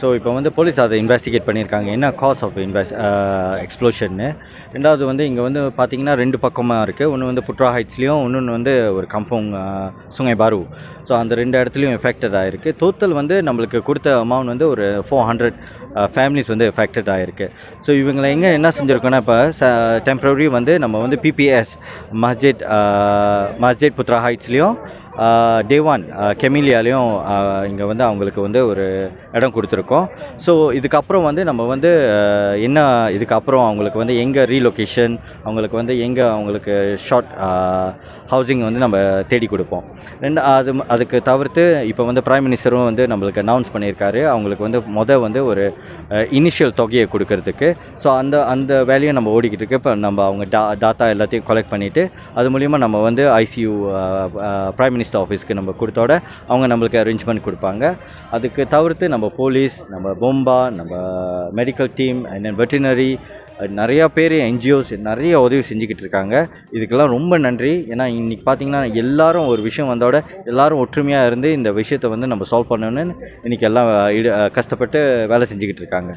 So இப்போ வந்து police அதை இன்வெஸ்டிகேட் பண்ணியிருக்காங்க, என்ன காஸ் ஆஃப் எக்ஸ்ப்ளோஷன்னு. ரெண்டாவது வந்து இங்கே வந்து பார்த்திங்கன்னா 2 பக்கமாக இருக்குது. ஒன்று வந்து புட்ரா ஹைட்ஸ்லேயும், இன்னொன்று வந்து ஒரு கம்போங் சுங்கை பாரு. ஸோ அந்த 2 இடத்துலையும் எஃபெக்டட் ஆகிருக்கு. டோட்டல் வந்து நம்மளுக்கு கொடுத்த அமௌண்ட் வந்து ஒரு 400 ஃபேமிலிஸ் வந்து எஃபெக்டட் ஆகிருக்கு. ஸோ இவங்களை என்ன செஞ்சுருக்கோன்னா, இப்போ டெம்ப்ரரி வந்து நம்ம வந்து பிபிஎஸ் மஸ்ஜித் புத்ரா ஹைட்ஸ்லேயும் டே 1 கெமிலியாலையும் இங்கே வந்து அவங்களுக்கு வந்து ஒரு இடம் கொடுத்துருக்கோம். ஸோ இதுக்கப்புறம் வந்து நம்ம வந்து இதுக்கப்புறம் அவங்களுக்கு வந்து எங்கே ரீலொகேஷன், அவங்களுக்கு வந்து எங்கே அவங்களுக்கு ஷார்ட் ஹவுசிங் வந்து நம்ம தேடி கொடுப்போம். அதுக்கு தவிர்த்து இப்போ வந்து பிரைம் மினிஸ்டரும் வந்து நம்மளுக்கு அனௌன்ஸ் பண்ணியிருக்காரு, அவங்களுக்கு வந்து வந்து ஒரு இனிஷியல் தொகையை கொடுக்கறதுக்கு. ஸோ அந்த வேலையை நம்ம ஓடிக்கிட்டு இருக்கு. இப்போ நம்ம அவங்க டாட்டா எல்லாத்தையும் கலெக்ட் பண்ணிவிட்டு அது மூலிமா நம்ம வந்து ஐசியூ பிரைம் மினிஸ்டர் ஆஃபீஸ்க்கு நம்ம கொடுத்தோட அவங்க நம்மளுக்கு அரேஞ்ச்மெண்ட் கொடுப்பாங்க. அதுக்கு தவிர்த்து நம்ம போலீஸ், நம்ம பொம்பா, நம்ம medical team and then veterinary, நிறையா பேர் என்ஜிஓஸ் நிறைய உதவி செஞ்சுக்கிட்டு இருக்காங்க. இதுக்கெல்லாம் ரொம்ப நன்றி. ஏன்னா இன்றைக்கி பார்த்திங்கன்னா எல்லாரும் ஒரு விஷயம் வந்தோட எல்லோரும் ஒற்றுமையாக இருந்து இந்த விஷயத்தை வந்து நம்ம சால்வ் பண்ணணுன்னு இன்றைக்கி எல்லாம் கஷ்டப்பட்டு வேலை செஞ்சுக்கிட்டு இருக்காங்க.